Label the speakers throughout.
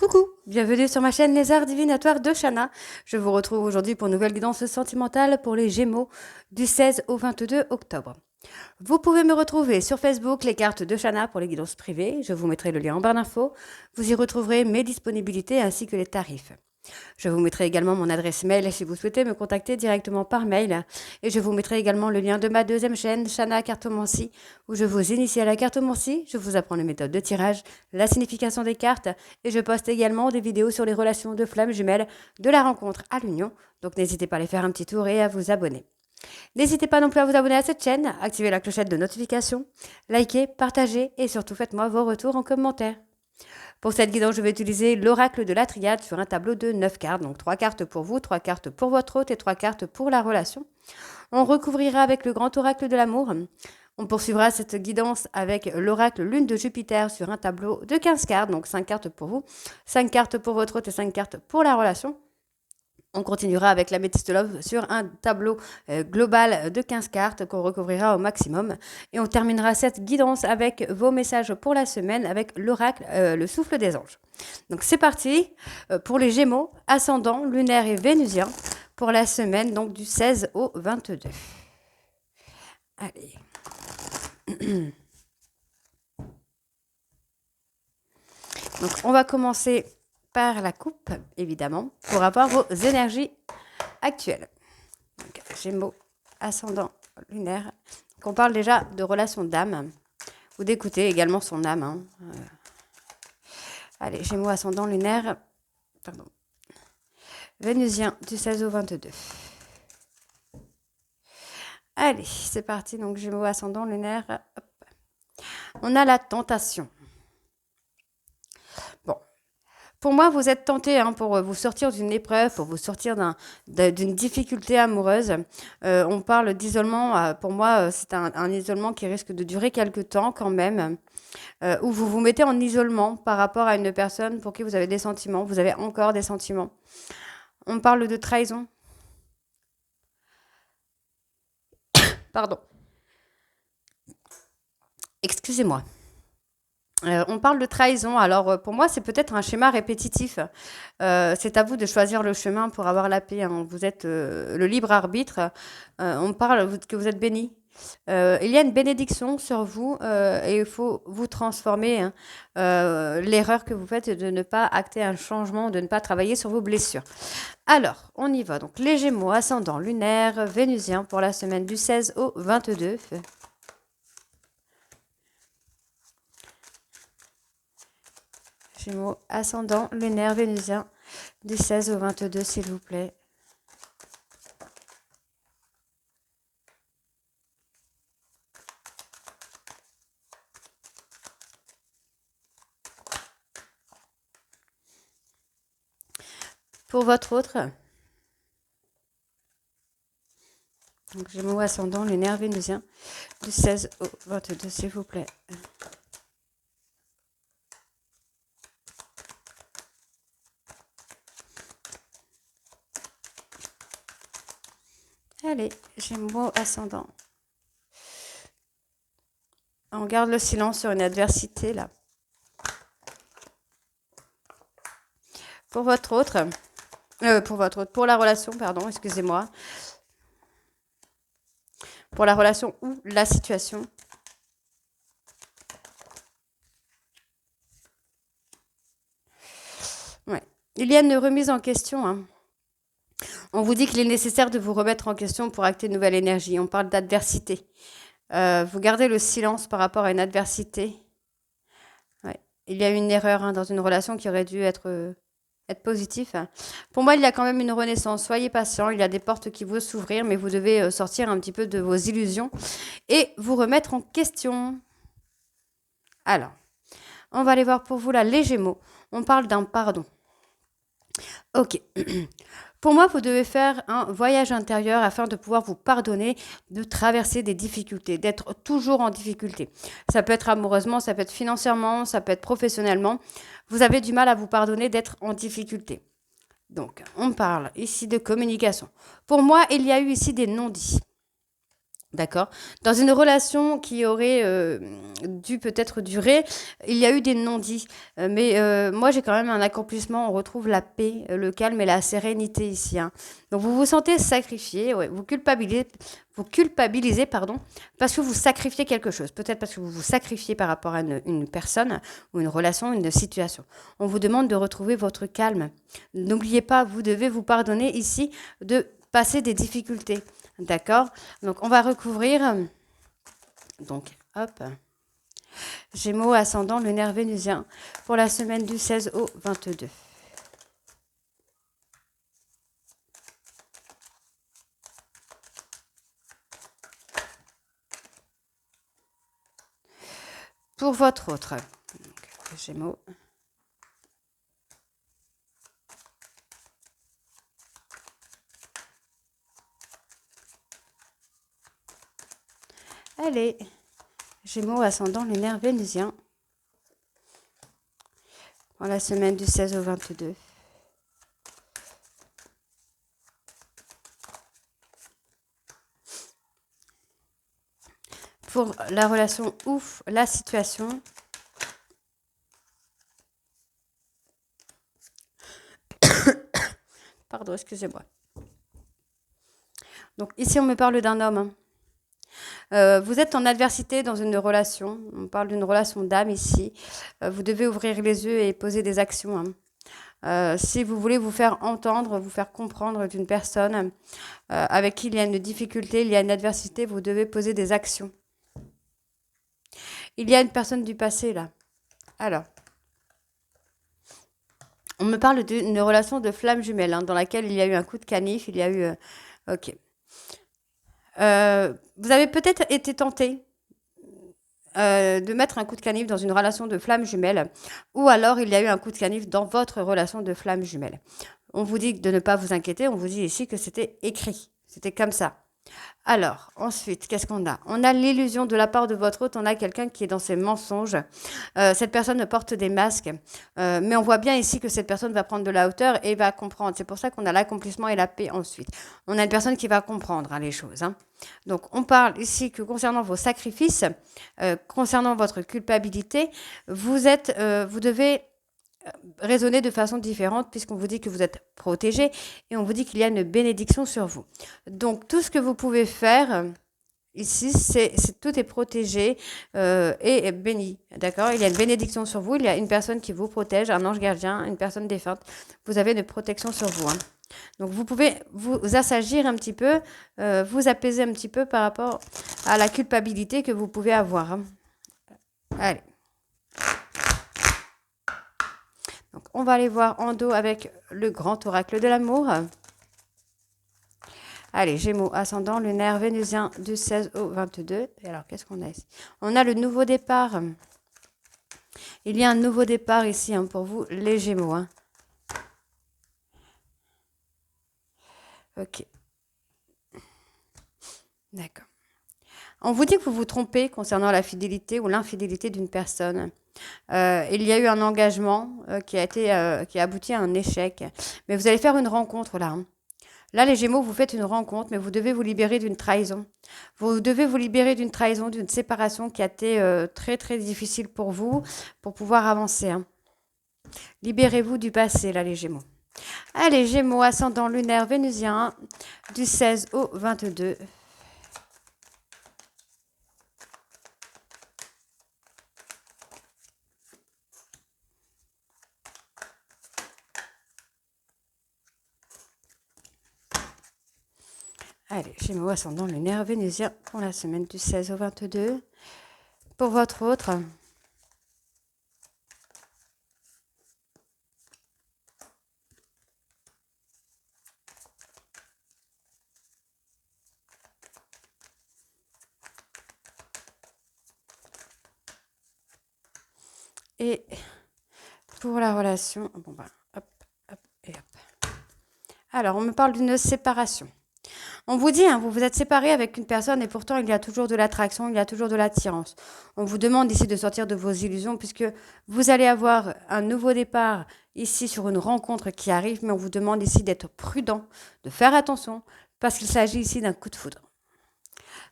Speaker 1: Coucou, bienvenue sur ma chaîne Les Arts Divinatoires de Shana. Je vous retrouve aujourd'hui pour une nouvelle guidance sentimentale pour les Gémeaux du 16 au 22 octobre. Vous pouvez me retrouver sur Facebook, les cartes de Shana pour les guidances privées. Je vous mettrai le lien en barre d'infos. Vous y retrouverez mes disponibilités ainsi que les tarifs. Je vous mettrai également mon adresse mail si vous souhaitez me contacter directement par mail. Et je vous mettrai également le lien de ma deuxième chaîne, Shana Cartomancie, où je vous initie à la cartomancie, je vous apprends les méthodes de tirage, la signification des cartes, et je poste également des vidéos sur les relations de flammes jumelles, de la rencontre à l'union. Donc n'hésitez pas à aller faire un petit tour et à vous abonner. N'hésitez pas non plus à vous abonner à cette chaîne, activer la clochette de notification, liker, partager et surtout faites-moi vos retours en commentaire. Pour cette guidance, je vais utiliser l'oracle de la triade sur un tableau de 9 cartes. Donc 3 cartes pour vous, 3 cartes pour votre hôte et 3 cartes pour la relation. On recouvrira avec le grand oracle de l'amour. On poursuivra cette guidance avec l'oracle lune de Jupiter sur un tableau de 15 cartes. Donc 5 cartes pour vous, 5 cartes pour votre hôte et 5 cartes pour la relation. On continuera avec la Métiste Love sur un tableau global de 15 cartes qu'on recouvrira au maximum. Et on terminera cette guidance avec vos messages pour la semaine avec l'oracle, le souffle des anges. Donc c'est parti pour les Gémeaux, ascendant, lunaire et vénusien pour la semaine donc du 16 au 22. Allez. Donc on va commencer par la coupe, évidemment, pour avoir vos énergies actuelles. Donc, Gémeaux, ascendant, lunaire. Donc, on parle déjà de relation d'âme, ou d'écouter également son âme. Hein. Allez, Gémeaux, ascendant, lunaire, pardon. Vénusien, du 16 au 22. Allez, c'est parti. Donc, Gémeaux, ascendant, lunaire. Hop. On a la tentation. Bon. Pour moi, vous êtes tenté pour vous sortir d'une épreuve, pour vous sortir d'une difficulté amoureuse. On parle d'isolement. Pour moi, c'est un isolement qui risque de durer quelque temps quand même. Où vous vous mettez en isolement par rapport à une personne pour qui vous avez des sentiments. Vous avez encore des sentiments. On parle de trahison. Pardon. Excusez-moi. On parle de trahison. Alors, pour moi, c'est peut-être un schéma répétitif. C'est à vous de choisir le chemin pour avoir la paix. Hein. Vous êtes le libre arbitre. On parle que vous êtes béni. Il y a une bénédiction sur vous et il faut vous transformer. Hein. L'erreur que vous faites est de ne pas acter un changement, de ne pas travailler sur vos blessures. Alors, on y va. Donc, les Gémeaux, ascendant lunaire, vénusien pour la semaine du 16 au 22. Gémeaux, ascendant, lunaire, vénusien, du 16 au 22, s'il vous plaît. Pour votre autre, donc Gémeaux, ascendant, lunaire, vénusien, du 16 au 22, s'il vous plaît. Allez, Gémeaux, ascendant. On garde le silence sur une adversité, là. Pour votre autre, pour la relation, pardon, excusez-moi. Pour la relation ou la situation. Ouais. Il y a une remise en question, hein. On vous dit qu'il est nécessaire de vous remettre en question pour acter une nouvelle énergie. On parle d'adversité. Vous gardez le silence par rapport à une adversité. Ouais. Il y a eu une erreur dans une relation qui aurait dû être positif. Pour moi, il y a quand même une renaissance. Soyez patient. Il y a des portes qui vont s'ouvrir, mais vous devez sortir un petit peu de vos illusions et vous remettre en question. Alors, on va aller voir pour vous là les Gémeaux. On parle d'un pardon. Ok. Pour moi, vous devez faire un voyage intérieur afin de pouvoir vous pardonner de traverser des difficultés, d'être toujours en difficulté. Ça peut être amoureusement, ça peut être financièrement, ça peut être professionnellement. Vous avez du mal à vous pardonner d'être en difficulté. Donc, on parle ici de communication. Pour moi, il y a eu ici des non-dits. D'accord. Dans une relation qui aurait dû peut-être durer, il y a eu des non-dits. Mais moi, j'ai quand même un accomplissement. On retrouve la paix, le calme et la sérénité ici, hein. Donc, vous vous sentez sacrifié, ouais, vous culpabilisez, pardon, parce que vous sacrifiez quelque chose. Peut-être parce que vous vous sacrifiez par rapport à une personne ou une relation, une situation. On vous demande de retrouver votre calme. N'oubliez pas, vous devez vous pardonner ici de passer des difficultés. D'accord? Donc, on va recouvrir. Donc, hop. Gémeaux, ascendant, lunaire vénusien pour la semaine du 16 au 22. Pour votre autre. Donc, Gémeaux. Allez. Gémeaux, ascendant, lunaire vénusien pour la semaine du 16 au 22. Pour la relation ouf, la situation. Pardon, excusez-moi. Donc ici, on me parle d'un homme, hein. Vous êtes en adversité dans une relation. On parle d'une relation d'âme ici. Vous devez ouvrir les yeux et poser des actions, hein. Si vous voulez vous faire entendre, vous faire comprendre d'une personne avec qui il y a une difficulté, il y a une adversité, vous devez poser des actions. Il y a une personne du passé là. Alors, on me parle d'une relation de flamme jumelle, hein, dans laquelle il y a eu un coup de canif, il y a eu... ok. Vous avez peut-être été tenté de mettre un coup de canif dans une relation de flamme jumelle, ou alors il y a eu un coup de canif dans votre relation de flamme jumelle. On vous dit de ne pas vous inquiéter, on vous dit ici que c'était écrit, c'était comme ça. Alors, ensuite, qu'est-ce qu'on a? On a l'illusion de la part de votre hôte, on a quelqu'un qui est dans ses mensonges. Cette personne porte des masques, mais on voit bien ici que cette personne va prendre de la hauteur et va comprendre. C'est pour ça qu'on a l'accomplissement et la paix ensuite. On a une personne qui va comprendre, hein, les choses, hein. Donc, on parle ici que concernant vos sacrifices, concernant votre culpabilité, vous devez raisonner de façon différente puisqu'on vous dit que vous êtes protégé et on vous dit qu'il y a une bénédiction sur vous. Donc tout ce que vous pouvez faire ici, tout est protégé et béni. D'accord? Il y a une bénédiction sur vous, il y a une personne qui vous protège, un ange gardien, une personne défunte. Vous avez une protection sur vous, hein. Donc vous pouvez vous assagir un petit peu, vous apaiser un petit peu par rapport à la culpabilité que vous pouvez avoir, hein. Allez. Donc, on va aller voir en dos avec le grand oracle de l'amour. Allez, Gémeaux, ascendant, lunaire, vénusien du 16 au 22. Et alors, qu'est-ce qu'on a ici? On a le nouveau départ. Il y a un nouveau départ ici, hein, pour vous, les Gémeaux, hein. Ok. D'accord. On vous dit que vous vous trompez concernant la fidélité ou l'infidélité d'une personne. Il y a eu un engagement qui a abouti à un échec. Mais vous allez faire une rencontre là, hein. Là, les Gémeaux, vous faites une rencontre, mais vous devez vous libérer d'une trahison. Vous devez vous libérer d'une trahison, d'une séparation qui a été très, très difficile pour vous, pour pouvoir avancer, hein. Libérez-vous du passé, là, les Gémeaux. Allez, Gémeaux, ascendant lunaire vénusien, du 16 au 22. Allez, Gémeaux, ascendant lunaire vénusien pour la semaine du 16 au 22. Pour votre autre. Et pour la relation, bon ben, hop, hop et hop. Alors, on me parle d'une séparation. On vous dit, hein, vous vous êtes séparé avec une personne et pourtant il y a toujours de l'attraction, il y a toujours de l'attirance. On vous demande ici de sortir de vos illusions puisque vous allez avoir un nouveau départ ici sur une rencontre qui arrive, mais on vous demande ici d'être prudent, de faire attention parce qu'il s'agit ici d'un coup de foudre.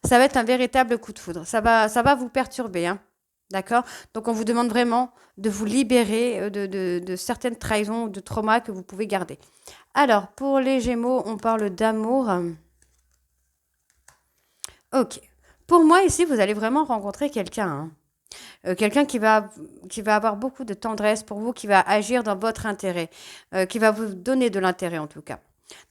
Speaker 1: Ça va être un véritable coup de foudre. Ça va vous perturber, hein. D'accord? Donc, on vous demande vraiment de vous libérer de certaines trahisons ou de traumas que vous pouvez garder. Alors, pour les Gémeaux, on parle d'amour. Ok. Pour moi, ici, vous allez vraiment rencontrer quelqu'un, hein. Quelqu'un qui va avoir beaucoup de tendresse pour vous, qui va agir dans votre intérêt, qui va vous donner de l'intérêt en tout cas.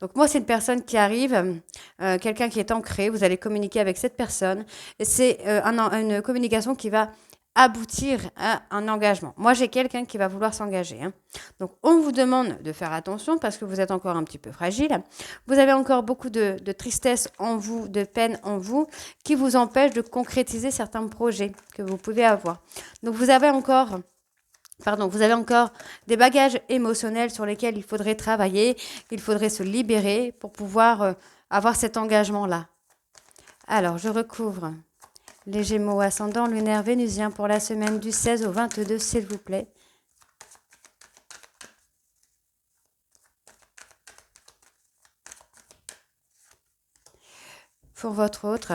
Speaker 1: Donc moi, c'est une personne qui arrive, quelqu'un qui est ancré, vous allez communiquer avec cette personne. Et c'est une communication qui va aboutir à un engagement. Moi, j'ai quelqu'un qui va vouloir s'engager, hein. Donc, on vous demande de faire attention parce que vous êtes encore un petit peu fragile. Vous avez encore beaucoup de tristesse en vous, de peine en vous, qui vous empêche de concrétiser certains projets que vous pouvez avoir. Donc, vous avez encore des bagages émotionnels sur lesquels il faudrait travailler, il faudrait se libérer pour pouvoir avoir cet engagement-là. Alors, je recouvre les Gémeaux ascendant lunaire vénusien pour la semaine du 16 au 22, s'il vous plaît. Pour votre autre.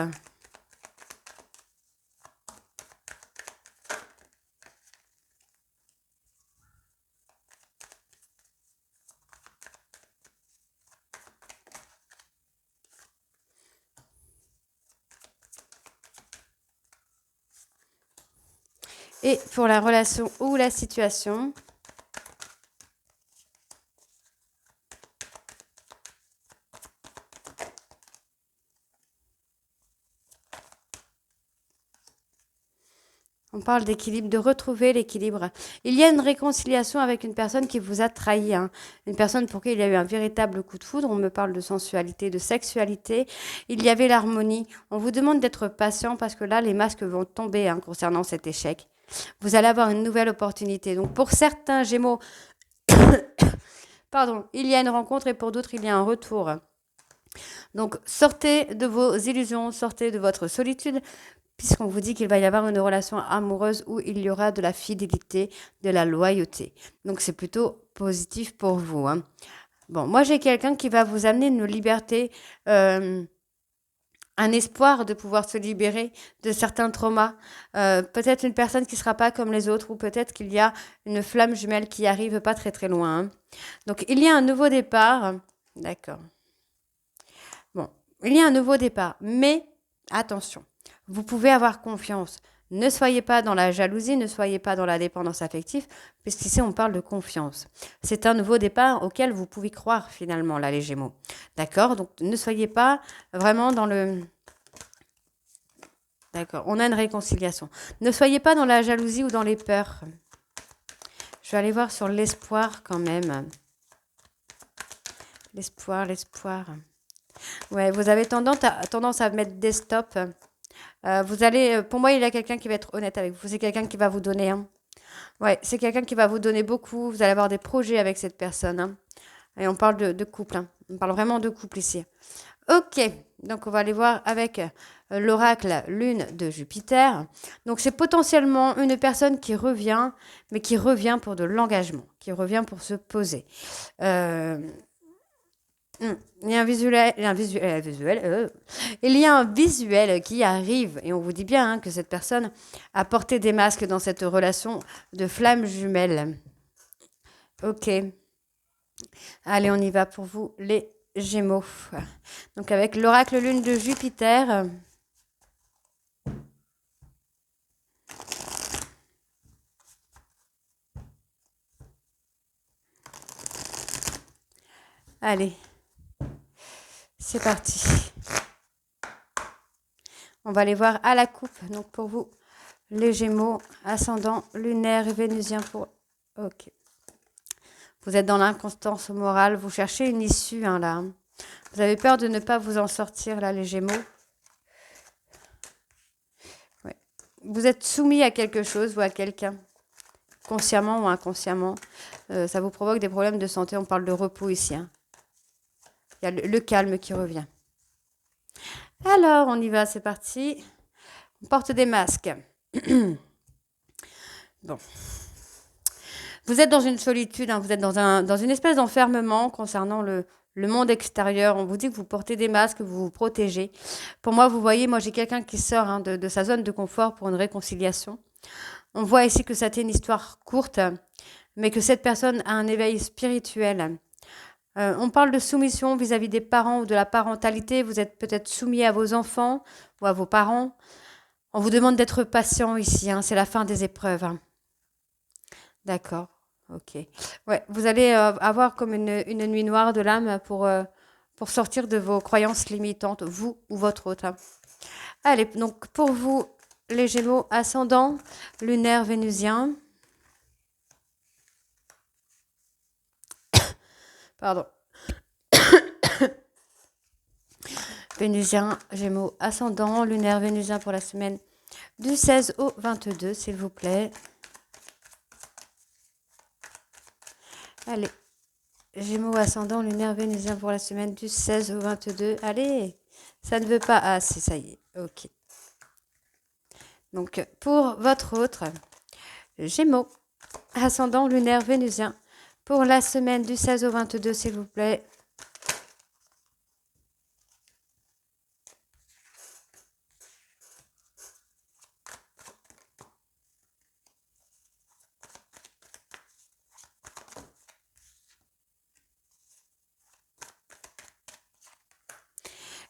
Speaker 1: Et pour la relation ou la situation. On parle d'équilibre, de retrouver l'équilibre. Il y a une réconciliation avec une personne qui vous a trahi, hein. Une personne pour qui il y a eu un véritable coup de foudre. On me parle de sensualité, de sexualité. Il y avait l'harmonie. On vous demande d'être patient parce que là, les masques vont tomber, hein, concernant cet échec. Vous allez avoir une nouvelle opportunité. Donc pour certains Gémeaux, pardon, il y a une rencontre et pour d'autres, il y a un retour. Donc sortez de vos illusions, sortez de votre solitude, puisqu'on vous dit qu'il va y avoir une relation amoureuse où il y aura de la fidélité, de la loyauté. Donc c'est plutôt positif pour vous, hein. Bon, moi j'ai quelqu'un qui va vous amener une liberté, un espoir de pouvoir se libérer de certains traumas. Peut-être une personne qui ne sera pas comme les autres, ou peut-être qu'il y a une flamme jumelle qui arrive pas très très loin, hein. Donc il y a un nouveau départ. D'accord. Bon, il y a un nouveau départ, mais attention, vous pouvez avoir confiance. Ne soyez pas dans la jalousie, ne soyez pas dans la dépendance affective, puisqu'ici on parle de confiance. C'est un nouveau départ auquel vous pouvez croire finalement, là, les Gémeaux. D'accord? Donc ne soyez pas vraiment dans le... D'accord, on a une réconciliation. Ne soyez pas dans la jalousie ou dans les peurs. Je vais aller voir sur l'espoir quand même. L'espoir, l'espoir. Ouais, vous avez tendance à mettre des stops. Pour moi, il y a quelqu'un qui va être honnête avec vous. C'est quelqu'un qui va vous donner, hein. Ouais, c'est quelqu'un qui va vous donner beaucoup. Vous allez avoir des projets avec cette personne, hein. Et on parle de couple, hein. On parle vraiment de couple ici. Ok, donc on va aller voir avec l'oracle lune de Jupiter. Donc c'est potentiellement une personne qui revient, mais qui revient pour de l'engagement, qui revient pour se poser. Euh, il y a un visuel qui arrive et on vous dit bien, hein, que cette personne a porté des masques dans cette relation de flamme jumelle. Ok. Allez, on y va pour vous, les Gémeaux. Donc avec l'oracle lune de Jupiter. Allez, c'est parti. On va aller voir à la coupe. Donc pour vous, les Gémeaux, ascendant lunaire et vénusien pour... Ok. Vous êtes dans l'inconstance morale, vous cherchez une issue, hein, là. Vous avez peur de ne pas vous en sortir, là, les Gémeaux. Ouais. Vous êtes soumis à quelque chose ou à quelqu'un, consciemment ou inconsciemment. Ça vous provoque des problèmes de santé. On parle de repos ici, hein. Il y a le calme qui revient. Alors, on y va, c'est parti. On porte des masques. Bon. Vous êtes dans une solitude, hein, vous êtes dans une espèce d'enfermement concernant le monde extérieur. On vous dit que vous portez des masques, que vous vous protégez. Pour moi, vous voyez, moi j'ai quelqu'un qui sort de sa zone de confort pour une réconciliation. On voit ici que c'était une histoire courte, mais que cette personne a un éveil spirituel. On parle de soumission vis-à-vis des parents ou de la parentalité. Vous êtes peut-être soumis à vos enfants ou à vos parents. On vous demande d'être patient ici, hein, c'est la fin des épreuves, hein. D'accord, ok. Ouais, vous allez avoir comme une nuit noire de l'âme pour sortir de vos croyances limitantes, vous ou votre autre, hein. Allez, donc pour vous, les Gémeaux, ascendant, lunaire, vénusien. Pardon. Vénusien, Gémeaux, ascendant, lunaire, vénusien pour la semaine du 16 au 22, s'il vous plaît. Allez, Gémeaux, ascendant, lunaire, vénusien pour la semaine du 16 au 22. Allez, ça ne veut pas... Ah, si, ça y est, ok. Donc, pour votre autre, Gémeaux, ascendant, lunaire, vénusien pour la semaine du 16 au 22, s'il vous plaît.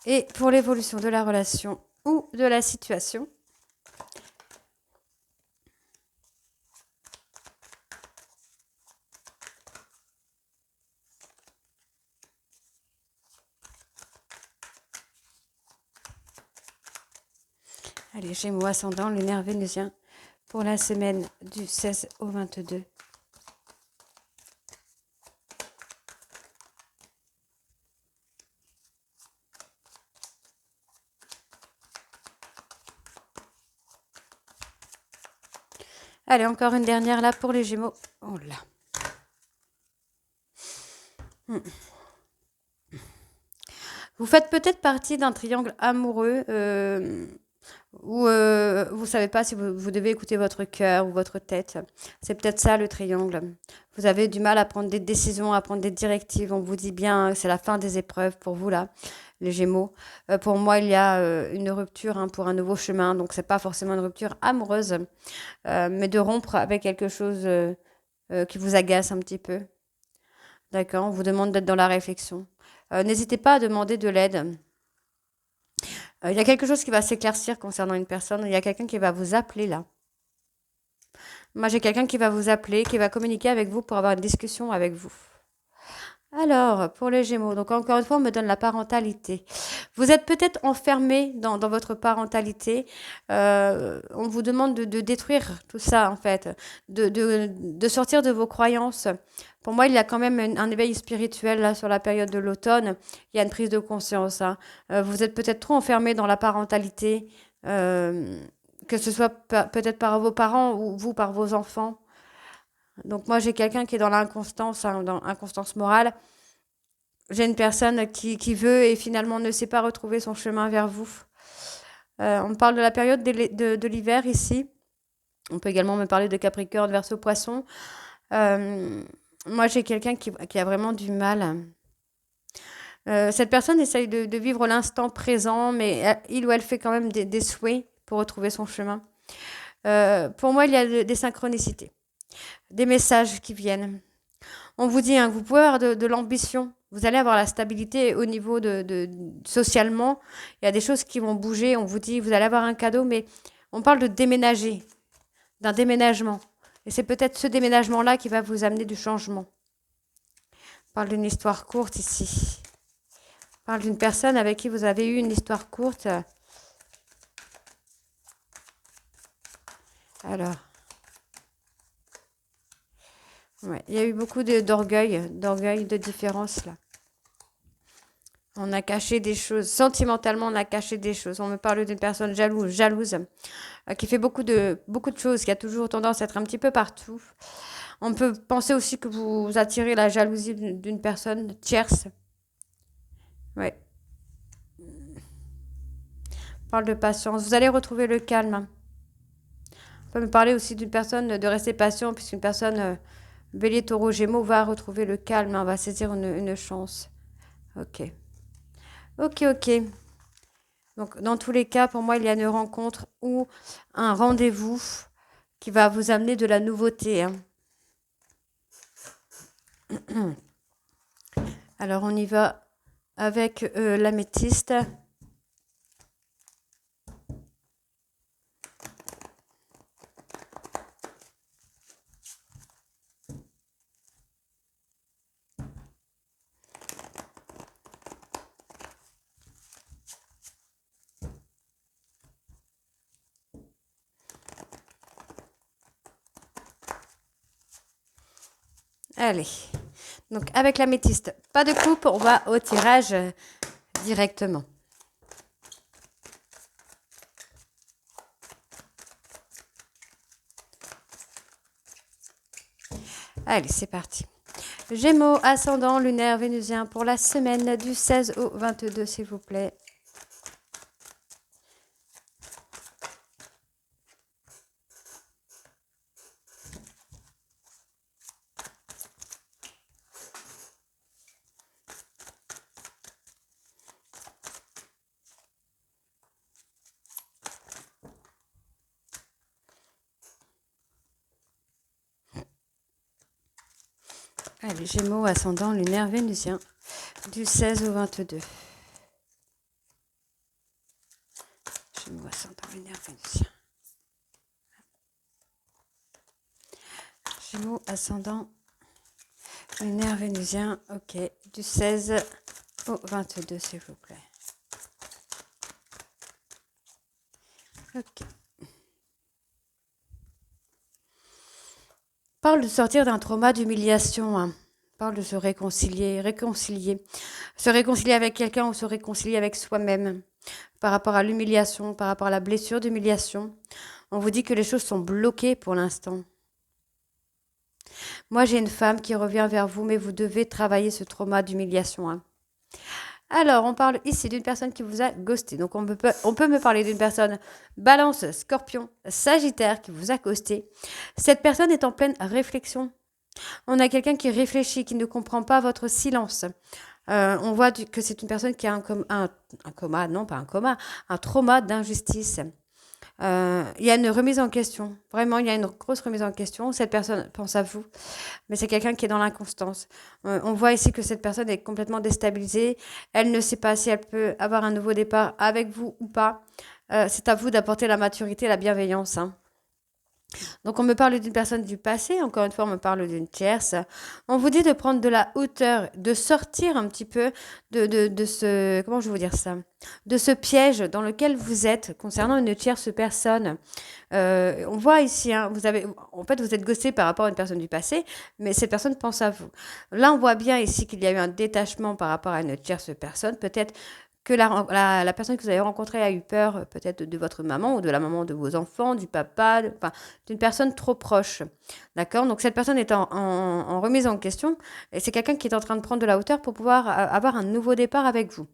Speaker 1: Et pour l'évolution de la relation ou de la situation. Allez, Gémeaux, ascendant, lunaire, vénusien pour la semaine du 16 au 22. Allez, encore une dernière là pour les Gémeaux. Oh là. Vous faites peut-être partie d'un triangle amoureux où vous ne savez pas si vous devez écouter votre cœur ou votre tête. C'est peut-être ça le triangle. Vous avez du mal à prendre des décisions, à prendre des directives. On vous dit bien que c'est la fin des épreuves pour vous là, les Gémeaux. Pour moi, il y a une rupture, hein, pour un nouveau chemin. Donc, c'est pas forcément une rupture amoureuse, mais de rompre avec quelque chose qui vous agace un petit peu. D'accord, on vous demande d'être dans la réflexion. N'hésitez pas à demander de l'aide. Il y a quelque chose qui va s'éclaircir concernant une personne. Il y a quelqu'un qui va vous appeler là. Moi, j'ai quelqu'un qui va vous appeler, qui va communiquer avec vous pour avoir une discussion avec vous. Alors, pour les Gémeaux, donc encore une fois, on me donne la parentalité. Vous êtes peut-être enfermé dans votre parentalité. On vous demande de détruire tout ça, en fait, de sortir de vos croyances. Pour moi, il y a quand même un éveil spirituel là sur la période de l'automne. Il y a une prise de conscience, hein. Vous êtes peut-être trop enfermé dans la parentalité, que ce soit peut-être par vos parents ou vous par vos enfants. Donc moi, j'ai quelqu'un qui est dans l'inconstance, hein, dans l'inconstance morale. J'ai une personne qui veut et finalement ne sait pas retrouver son chemin vers vous. On parle de la période de l'hiver ici. On peut également me parler de Capricorne, Verseau, Poisson. Moi, j'ai quelqu'un qui a vraiment du mal. Cette personne essaye de vivre l'instant présent, mais il ou elle fait quand même des souhaits pour retrouver son chemin. Pour moi, il y a des synchronicités, des messages qui viennent. On vous dit, hein, que vous pouvez avoir de l'ambition. Vous allez avoir la stabilité au niveau socialement. Il y a des choses qui vont bouger. On vous dit, vous allez avoir un cadeau, mais on parle de déménager, d'un déménagement. Et c'est peut-être ce déménagement-là qui va vous amener du changement. On parle d'une histoire courte ici. On parle d'une personne avec qui vous avez eu une histoire courte. Alors, ouais, il y a eu beaucoup d'orgueil, de différence là. On a caché des choses. Sentimentalement, on a caché des choses. On me parle d'une personne jalouse, qui fait beaucoup de choses, qui a toujours tendance à être un petit peu partout. On peut penser aussi que vous attirez la jalousie d'une personne tierce. Ouais. On parle de patience. Vous allez retrouver le calme. On peut me parler aussi d'une personne de rester patient, puisqu'une personne Bélier, Taureau, Gémeaux va retrouver le calme, hein, va saisir une chance. Ok. Ok, ok. Donc, dans tous les cas, pour moi, il y a une rencontre ou un rendez-vous qui va vous amener de la nouveauté, hein. Alors, on y va avec l'améthyste. Allez. Donc, avec l'améthyste, pas de coupe, on va au tirage directement. Allez, c'est parti. Gémeaux, ascendant, lunaire, vénusien pour la semaine du 16 au 22, s'il vous plaît. Allez, Gémeaux, ascendant, lunaire, vénusien du 16 au 22. Gémeaux, ascendant, lunaire, vénusien. Gémeaux, ascendant, lunaire, vénusien, ok, du 16 au 22, s'il vous plaît. Ok. Parle de sortir d'un trauma d'humiliation, hein. Parle de se réconcilier. Se réconcilier avec quelqu'un ou se réconcilier avec soi-même. Par rapport à l'humiliation, par rapport à la blessure d'humiliation. On vous dit que les choses sont bloquées pour l'instant. Moi, j'ai une femme qui revient vers vous, mais vous devez travailler ce trauma d'humiliation, hein. Alors, on parle ici d'une personne qui vous a ghosté. Donc, on peut me parler d'une personne balance, scorpion, sagittaire qui vous a ghosté. Cette personne est en pleine réflexion. On a quelqu'un qui réfléchit, qui ne comprend pas votre silence. On voit que c'est une personne qui a un coma, non pas un coma, un trauma d'injustice. Il y a une remise en question. Vraiment, il y a une grosse remise en question. Cette personne pense à vous, mais c'est quelqu'un qui est dans l'inconstance. On voit ici que cette personne est complètement déstabilisée. Elle ne sait pas si elle peut avoir un nouveau départ avec vous ou pas. C'est à vous d'apporter la maturité et la bienveillance, hein. Donc, on me parle d'une personne du passé, encore une fois, on me parle d'une tierce. On vous dit de prendre de la hauteur, de sortir un petit peu de ce, comment je vais vous dire ça, de ce piège dans lequel vous êtes concernant une tierce personne. On voit ici, hein, en fait, vous êtes ghosté par rapport à une personne du passé, mais cette personne pense à vous. Là, on voit bien ici qu'il y a eu un détachement par rapport à une tierce personne. Peut-être que la personne que vous avez rencontrée a eu peur peut-être de votre maman ou de la maman de vos enfants, du papa, enfin, d'une personne trop proche. D'accord. Donc cette personne est en remise en question et c'est quelqu'un qui est en train de prendre de la hauteur pour pouvoir avoir un nouveau départ avec vous.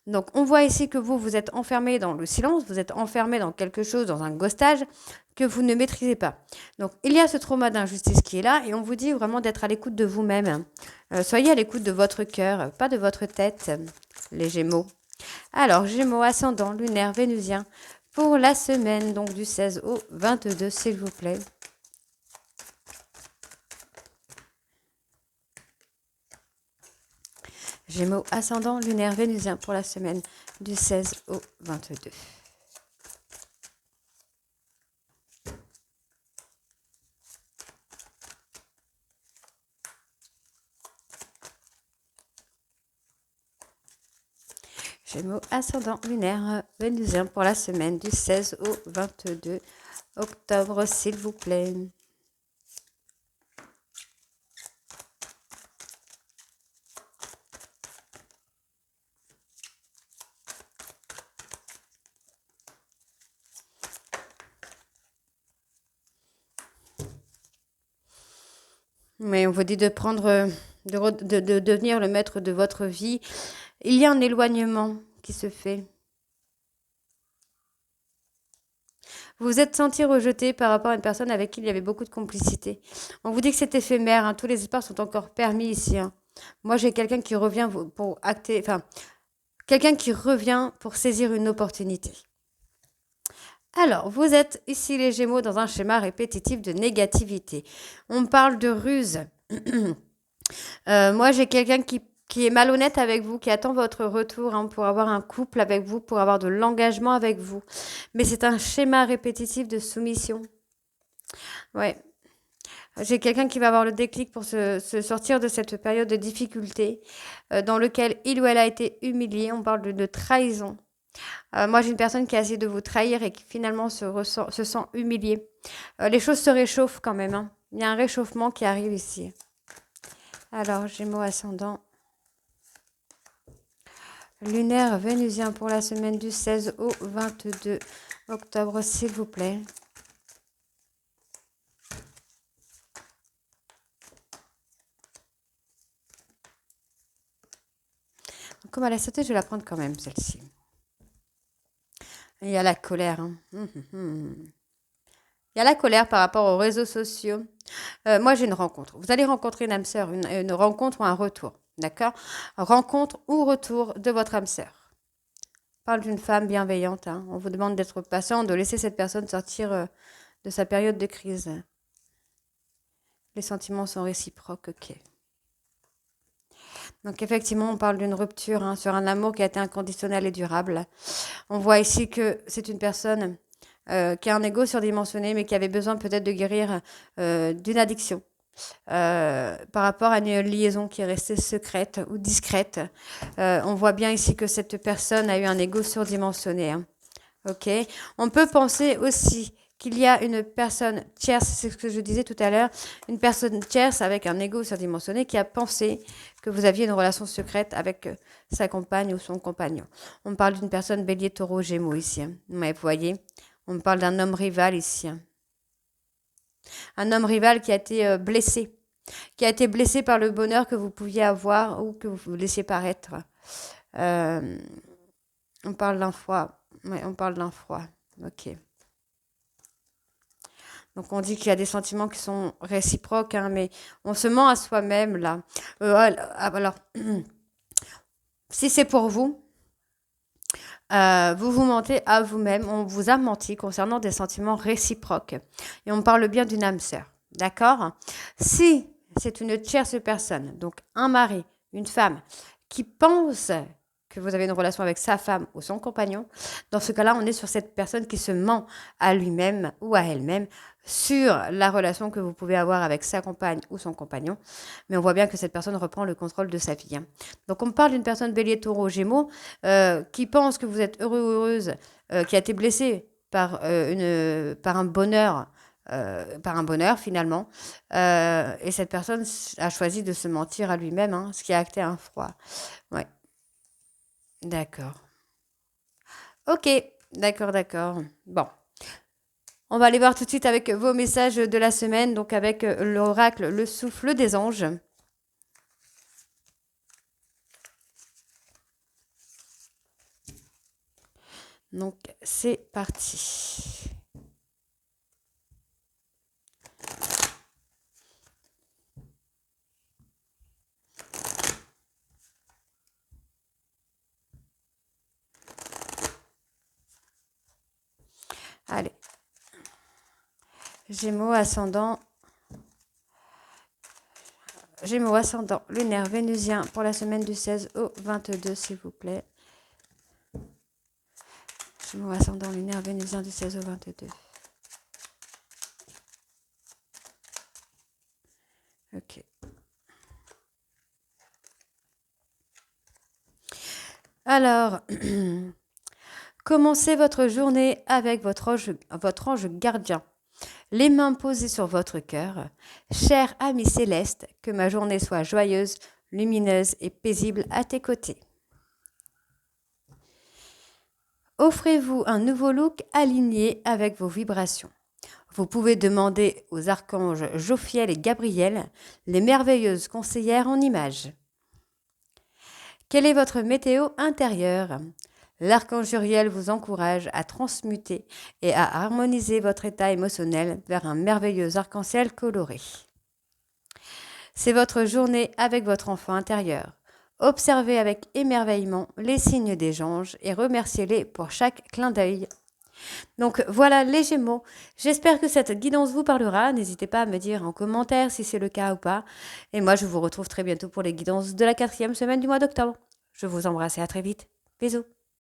Speaker 1: Donc on voit ici que vous êtes enfermé dans le silence, vous êtes enfermé dans quelque chose, dans un ghostage que vous ne maîtrisez pas. Donc il y a ce trauma d'injustice qui est là et on vous dit vraiment d'être à l'écoute de vous-même. Soyez à l'écoute de votre cœur, pas de votre tête, les Gémeaux. Alors, Gémeaux, ascendant, lunaire, vénusien, pour la semaine, donc du 16 au 22, s'il vous plaît. Gémeaux, ascendant, lunaire, vénusien, pour la semaine du 16 au 22. Gémeaux, ascendant, lunaire, vénusien, pour la semaine du 16 au 22 octobre, s'il vous plaît. Mais on vous dit de prendre, de devenir le maître de votre vie. Il y a un éloignement qui se fait. Vous vous êtes senti rejeté par rapport à une personne avec qui il y avait beaucoup de complicité. On vous dit que c'est éphémère, hein, tous les espoirs sont encore permis ici, hein. Moi, j'ai quelqu'un qui revient pour acter, enfin, quelqu'un qui revient pour saisir une opportunité. Alors, vous êtes ici les Gémeaux dans un schéma répétitif de négativité. On parle de ruse. Moi, j'ai quelqu'un qui est malhonnête avec vous, qui attend votre retour hein, pour avoir un couple avec vous, pour avoir de l'engagement avec vous. Mais c'est un schéma répétitif de soumission. Ouais. J'ai quelqu'un qui va avoir le déclic pour se sortir de cette période de difficulté dans lequel il ou elle a été humilié. On parle de trahison. Moi, j'ai une personne qui a essayé de vous trahir et qui finalement se sent humiliée. Les choses se réchauffent quand même. Hein. Il y a un réchauffement qui arrive ici. Alors, Gémeaux ascendant. Lunaire vénusien pour la semaine du 16 au 22 octobre, s'il vous plaît. Comme elle a sauté, je vais la prendre quand même, celle-ci. Il y a la colère. Hein. Il y a la colère par rapport aux réseaux sociaux. Moi, j'ai une rencontre. Vous allez rencontrer une âme sœur, une rencontre ou un retour. D'accord? Rencontre ou retour de votre âme sœur. On parle d'une femme bienveillante. Hein. On vous demande d'être patient, de laisser cette personne sortir de sa période de crise. Les sentiments sont réciproques, ok. Donc effectivement, on parle d'une rupture hein, sur un amour qui a été inconditionnel et durable. On voit ici que c'est une personne qui a un ego surdimensionné, mais qui avait besoin peut-être de guérir d'une addiction. Par rapport à une liaison qui est restée secrète ou discrète. On voit bien ici que cette personne a eu un ego surdimensionné. Hein. Ok. On peut penser aussi qu'il y a une personne tierce, c'est ce que je disais tout à l'heure, une personne tierce avec un ego surdimensionné qui a pensé que vous aviez une relation secrète avec sa compagne ou son compagnon. On parle d'une personne bélier, taureau, gémeaux ici. Hein. Mais vous voyez, on parle d'un homme rival ici. Hein. Un homme rival qui a été blessé, qui a été blessé par le bonheur que vous pouviez avoir ou que vous vous laissiez paraître. On parle d'un froid. Ouais, on parle d'un froid. Ok. Donc on dit qu'il y a des sentiments qui sont réciproques, hein, mais on se ment à soi-même là. Alors, si c'est pour vous, vous vous mentez à vous-même. On vous a menti concernant des sentiments réciproques. Et on parle bien d'une âme sœur. D'accord? Si c'est une tierce personne, donc un mari, une femme, qui pense que vous avez une relation avec sa femme ou son compagnon, dans ce cas-là, on est sur cette personne qui se ment à lui-même ou à elle-même sur la relation que vous pouvez avoir avec sa compagne ou son compagnon. Mais on voit bien que cette personne reprend le contrôle de sa vie. Hein. Donc on parle d'une personne bélier, taureau, gémeaux qui pense que vous êtes heureux ou heureuse, qui a été blessée par un bonheur finalement. Et cette personne a choisi de se mentir à lui-même, hein, ce qui a acté un froid. Ouais. D'accord. Ok, d'accord. Bon. On va aller voir tout de suite avec vos messages de la semaine, donc avec l'oracle, le souffle des anges. Donc, c'est parti. Allez. Gémeaux ascendant, lunaire vénusien pour la semaine du 16 au 22, s'il vous plaît. Gémeaux ascendant, lunaire vénusien du 16 au 22. Ok. Alors, commencez votre journée avec votre ange gardien. Les mains posées sur votre cœur. Cher ami céleste, que ma journée soit joyeuse, lumineuse et paisible à tes côtés. Offrez-vous un nouveau look aligné avec vos vibrations. Vous pouvez demander aux archanges Jophiel et Gabriel, les merveilleuses conseillères en images. Quelle est votre météo intérieure ? L'archange Uriel vous encourage à transmuter et à harmoniser votre état émotionnel vers un merveilleux arc-en-ciel coloré. C'est votre journée avec votre enfant intérieur. Observez avec émerveillement les signes des anges et remerciez-les pour chaque clin d'œil. Donc voilà les Gémeaux. J'espère que cette guidance vous parlera. N'hésitez pas à me dire en commentaire si c'est le cas ou pas. Et moi, je vous retrouve très bientôt pour les guidances de la 4e semaine du mois d'octobre. Je vous embrasse et à très vite. Bisous.